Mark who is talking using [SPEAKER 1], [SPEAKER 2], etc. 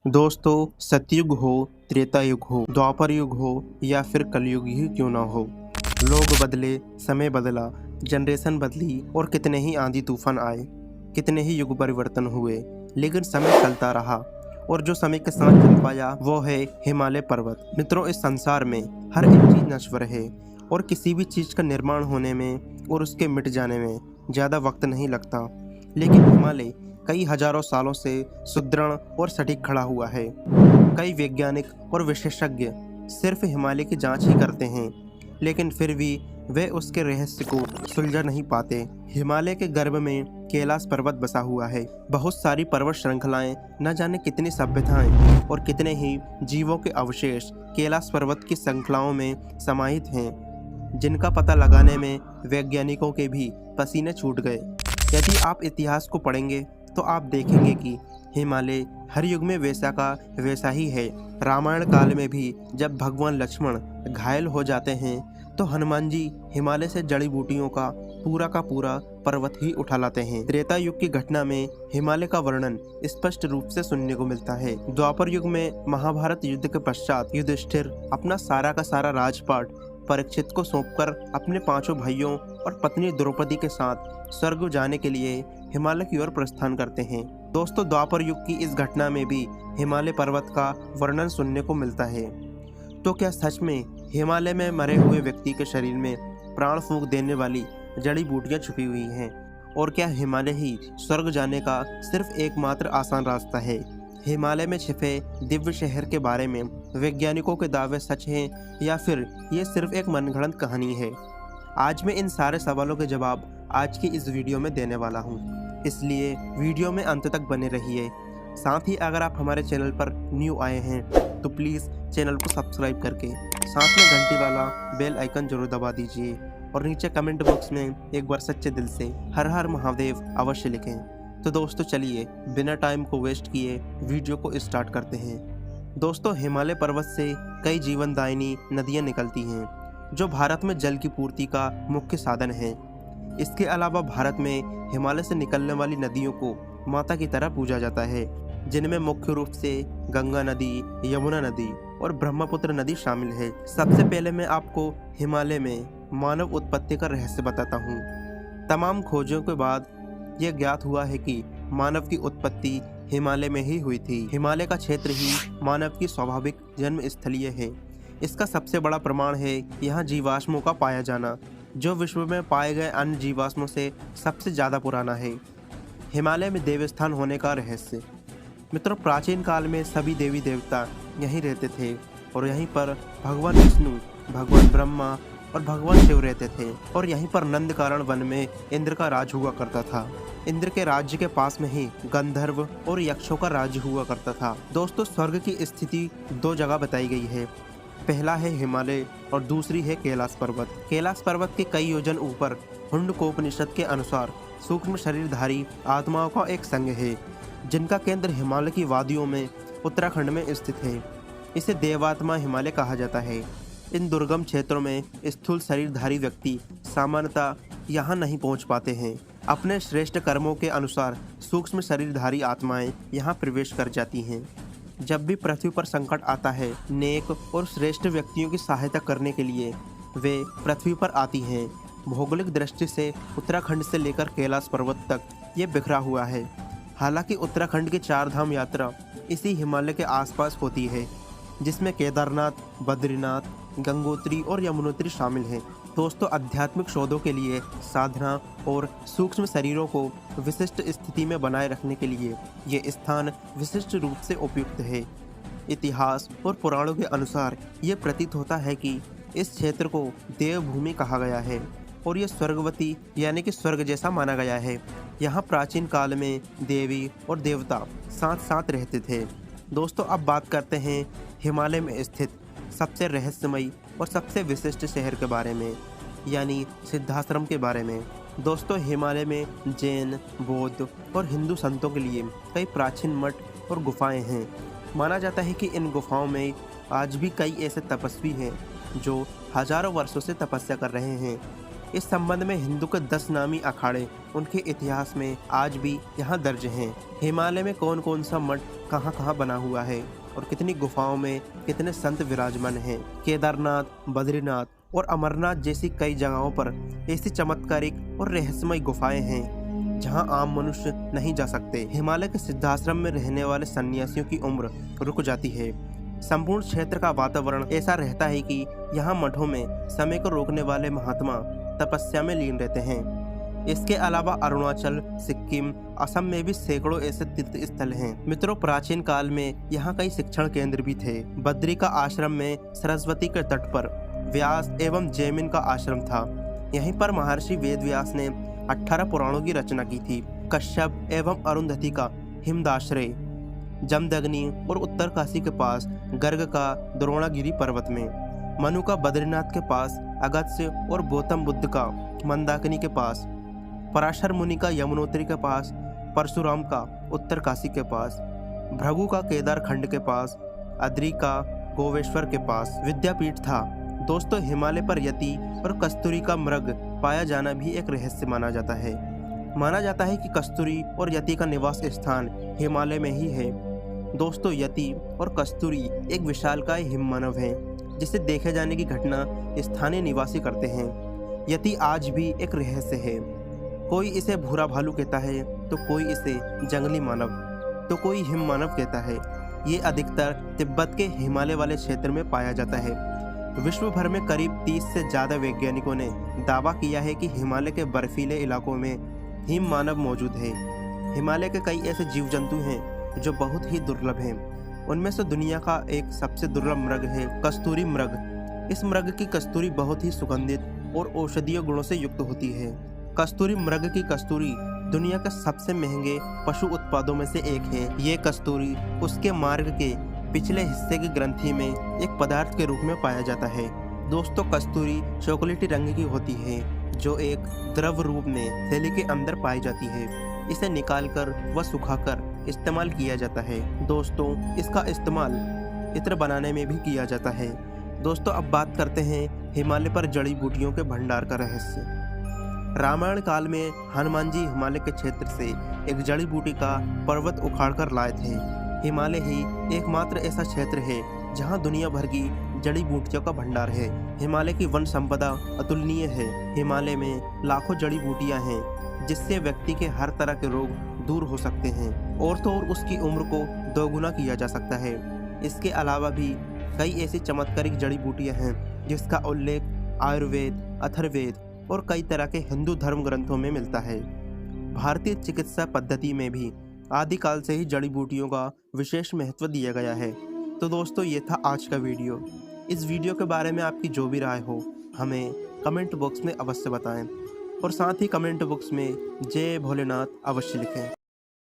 [SPEAKER 1] दोस्तों, सतयुग हो, त्रेता युग हो, द्वापर युग हो या फिर कलयुग ही क्यों ना हो, लोग बदले, समय बदला, जनरेशन बदली और कितने ही आंधी तूफान आए, कितने ही युग परिवर्तन हुए, लेकिन समय चलता रहा और जो समय के साथ चल पाया वो है हिमालय पर्वत। मित्रों, इस संसार में हर एक चीज नश्वर है और किसी भी चीज का निर्माण होने में और उसके मिट जाने में ज़्यादा वक्त नहीं लगता, लेकिन हिमालय कई हजारों सालों से सुदृढ़ और सटीक खड़ा हुआ है। कई वैज्ञानिक और विशेषज्ञ सिर्फ हिमालय की जांच ही करते हैं, लेकिन फिर भी वे उसके रहस्य को सुलझा नहीं पाते। हिमालय के गर्भ में कैलाश पर्वत बसा हुआ है। बहुत सारी पर्वत श्रृंखलाएं, न जाने कितनी सभ्यताएं और कितने ही जीवों के अवशेष कैलाश पर्वत की श्रृंखलाओं में समाहित हैं, जिनका पता लगाने में वैज्ञानिकों के भी पसीने छूट गए। यदि आप इतिहास को पढ़ेंगे तो आप देखेंगे कि हिमालय हर युग में वैसा का वैसा ही है। रामायण काल में भी जब भगवान लक्ष्मण घायल हो जाते हैं तो हनुमान जी हिमालय से जड़ी बूटियों का पूरा पर्वत ही उठा लाते हैं। त्रेता युग की घटना में हिमालय का वर्णन स्पष्ट रूप से सुनने को मिलता है। द्वापर युग में महाभारत युद्ध के पश्चात युधिष्ठिर अपना सारा का सारा राजपाट परीक्षित को सौंपकर अपने पांचों भाइयों और पत्नी द्रौपदी के साथ स्वर्ग जाने के लिए हिमालय की ओर प्रस्थान करते हैं। दोस्तों, द्वापर युग की इस घटना में भी हिमालय पर्वत का वर्णन सुनने को मिलता है। तो क्या सच में हिमालय में मरे हुए व्यक्ति के शरीर में प्राण फूंक देने वाली जड़ी बूटियां छुपी हुई हैं? और क्या हिमालय ही स्वर्ग जाने का सिर्फ एकमात्र आसान रास्ता है? हिमालय में छिपे दिव्य शहर के बारे में वैज्ञानिकों के दावे सच हैं या फिर ये सिर्फ एक मनगढ़ंत कहानी है? आज मैं इन सारे सवालों के जवाब आज की इस वीडियो में देने वाला हूँ, इसलिए वीडियो में अंत तक बने रहिए। साथ ही अगर आप हमारे चैनल पर न्यू आए हैं तो प्लीज़ चैनल को सब्सक्राइब करके साथ में घंटी वाला बेल आइकन जरूर दबा दीजिए और नीचे कमेंट बॉक्स में एक बार सच्चे दिल से हर हर महादेव अवश्य लिखें। तो दोस्तों, चलिए बिना टाइम को वेस्ट किए वीडियो को स्टार्ट करते हैं। दोस्तों, हिमालय पर्वत से कई जीवनदायिनी नदियाँ निकलती हैं जो भारत में जल की पूर्ति का मुख्य साधन है। इसके अलावा भारत में हिमालय से निकलने वाली नदियों को माता की तरह पूजा जाता है, जिनमें मुख्य रूप से गंगा नदी, यमुना नदी और ब्रह्मपुत्र नदी शामिल है। सबसे पहले मैं आपको हिमालय में मानव उत्पत्ति का रहस्य बताता हूँ। तमाम खोजों के बाद यह ज्ञात हुआ है कि मानव की उत्पत्ति हिमालय में ही हुई थी। हिमालय का क्षेत्र ही मानव की स्वाभाविक जन्म स्थलीय है। इसका सबसे बड़ा प्रमाण है यहाँ जीवाश्मों का पाया जाना, जो विश्व में पाए गए अन्य जीवाश्मों से सबसे ज़्यादा पुराना है। हिमालय में देवस्थान होने का रहस्य। मित्रों, प्राचीन काल में सभी देवी देवता यहीं रहते थे और यहीं पर भगवान विष्णु, भगवान ब्रह्मा और भगवान शिव रहते थे। और यहीं पर नंदकारण वन में इंद्र का राज हुआ करता था। इंद्र के राज्य के पास में ही गंधर्व और यक्षों का राज्य हुआ करता था। दोस्तों, स्वर्ग की स्थिति दो जगह बताई गई है। पहला है हिमालय और दूसरी है कैलाश पर्वत। कैलाश पर्वत के कई योजन ऊपर हुंडकोपनिषद के अनुसार सूक्ष्म शरीरधारी आत्माओं का एक संघ है, जिनका केंद्र हिमालय की वादियों में उत्तराखंड में स्थित है। इसे देवात्मा हिमालय कहा जाता है। इन दुर्गम क्षेत्रों में स्थूल शरीरधारी व्यक्ति सामान्यतः यहाँ नहीं पहुँच पाते हैं। अपने श्रेष्ठ कर्मों के अनुसार सूक्ष्म शरीरधारी आत्माएं यहाँ प्रवेश कर जाती हैं। जब भी पृथ्वी पर संकट आता है, नेक और श्रेष्ठ व्यक्तियों की सहायता करने के लिए वे पृथ्वी पर आती हैं। भौगोलिक दृष्टि से उत्तराखंड से लेकर कैलाश पर्वत तक ये बिखरा हुआ है। हालांकि उत्तराखंड की चार धाम यात्रा इसी हिमालय के आसपास होती है, जिसमें केदारनाथ, बद्रीनाथ, गंगोत्री और यमुनोत्री शामिल हैं। दोस्तों, आध्यात्मिक शोधों के लिए, साधना और सूक्ष्म शरीरों को विशिष्ट स्थिति में बनाए रखने के लिए ये स्थान विशिष्ट रूप से उपयुक्त है। इतिहास और पुराणों के अनुसार ये प्रतीत होता है कि इस क्षेत्र को देवभूमि कहा गया है और ये स्वर्गवती यानी कि स्वर्ग जैसा माना गया है। यहाँ प्राचीन काल में देवी और देवता साथ साथ रहते थे। दोस्तों, अब बात करते हैं हिमालय में स्थित सबसे रहस्यमयी और सबसे विशिष्ट शहर के बारे में, यानी सिद्धाश्रम के बारे में। दोस्तों, हिमालय में जैन, बौद्ध और हिंदू संतों के लिए कई प्राचीन मठ और गुफाएं हैं। माना जाता है कि इन गुफाओं में आज भी कई ऐसे तपस्वी हैं जो हजारों वर्षों से तपस्या कर रहे हैं। इस संबंध में हिंदू के 10 नामी अखाड़े उनके इतिहास में आज भी यहाँ दर्ज हैं। हिमालय में कौन कौन सा मठ कहाँ कहाँ बना हुआ है और कितनी गुफाओं में कितने संत विराजमान हैं। केदारनाथ, बद्रीनाथ और अमरनाथ जैसी कई जगहों पर ऐसी चमत्कारिक और रहस्यमय गुफाएं हैं जहां आम मनुष्य नहीं जा सकते। हिमालय के सिद्धाश्रम में रहने वाले सन्यासियों की उम्र रुक जाती है। संपूर्ण क्षेत्र का वातावरण ऐसा रहता है कि यहाँ मठों में समय को रोकने वाले महात्मा तपस्या में लीन रहते हैं। इसके अलावा अरुणाचल, सिक्किम, असम में भी सैकड़ों ऐसे तीर्थ स्थल हैं। मित्रों, प्राचीन काल में यहाँ कई शिक्षण केंद्र भी थे। बद्री का आश्रम में सरस्वती के तट पर व्यास एवं जैमिन का आश्रम था। यहीं पर महर्षि वेदव्यास ने 18 पुराणों की रचना की थी। कश्यप एवं अरुंधति का हिमदाश्रय जमदग्नि और उत्तरकाशी के पास गर्ग का द्रोणागिरी पर्वत में, मनु का बद्रीनाथ के पास अगस्त्य और गौतम बुद्ध का मंदाकिनी के पास, पराशर मुनि का यमुनोत्री के पास, परशुराम का उत्तरकाशी के पास, भृगु का केदार खंड के पास, अद्रि का गोवेश्वर के पास विद्यापीठ था। दोस्तों, हिमालय पर यति और कस्तूरी का मृग पाया जाना भी एक रहस्य माना जाता है। माना जाता है कि कस्तूरी और यति का निवास स्थान हिमालय में ही है। दोस्तों, यति और कस्तूरी एक विशालकाय हिममानव है जिसे देखे जाने की घटना स्थानीय निवासी करते हैं। यति आज भी एक रहस्य है। कोई इसे भूरा भालू कहता है तो कोई इसे जंगली मानव तो कोई हिम मानव कहता है। ये अधिकतर तिब्बत के हिमालय वाले क्षेत्र में पाया जाता है। विश्व भर में करीब 30 से ज़्यादा वैज्ञानिकों ने दावा किया है कि हिमालय के बर्फीले इलाकों में हिम मानव मौजूद है। हिमालय के कई ऐसे जीव जंतु हैं जो बहुत ही दुर्लभ हैं। उनमें से दुनिया का एक सबसे दुर्लभ मृग है कस्तूरी मृग। इस मृग की कस्तूरी बहुत ही सुगंधित और औषधीय गुणों से युक्त होती है। कस्तूरी मृग की कस्तूरी दुनिया के सबसे महंगे पशु उत्पादों में से एक है। ये कस्तूरी उसके मार्ग के पिछले हिस्से की ग्रंथि में एक पदार्थ के रूप में पाया जाता है। दोस्तों, कस्तूरी चॉकलेटी रंग की होती है जो एक द्रव रूप में थैली के अंदर पाई जाती है। इसे निकालकर व सुखाकर इस्तेमाल किया जाता है। दोस्तों, इसका इस्तेमाल इत्र बनाने में भी किया जाता है। दोस्तों, अब बात करते हैं हिमालय पर जड़ी बूटियों के भंडार का रहस्य। रामायण काल में हनुमान जी हिमालय के क्षेत्र से एक जड़ी बूटी का पर्वत उखाड़ कर लाए थे। हिमालय ही एकमात्र ऐसा क्षेत्र है जहां दुनिया भर की जड़ी बूटियों का भंडार है। हिमालय की वन संपदा अतुलनीय है। हिमालय में लाखों जड़ी बूटियां हैं जिससे व्यक्ति के हर तरह के रोग दूर हो सकते हैं और तो और उसकी उम्र को दोगुना किया जा सकता है। इसके अलावा भी कई ऐसी चमत्कारिक जड़ी बूटियां हैं जिसका उल्लेख आयुर्वेद, अथर्ववेद और कई तरह के हिंदू धर्म ग्रंथों में मिलता है। भारतीय चिकित्सा पद्धति में भी आदिकाल से ही जड़ी बूटियों का विशेष महत्व दिया गया है। तो दोस्तों, ये था आज का वीडियो। इस वीडियो के बारे में आपकी जो भी राय हो हमें कमेंट बॉक्स में अवश्य बताएं और साथ ही कमेंट बॉक्स में जय भोलेनाथ अवश्य लिखें।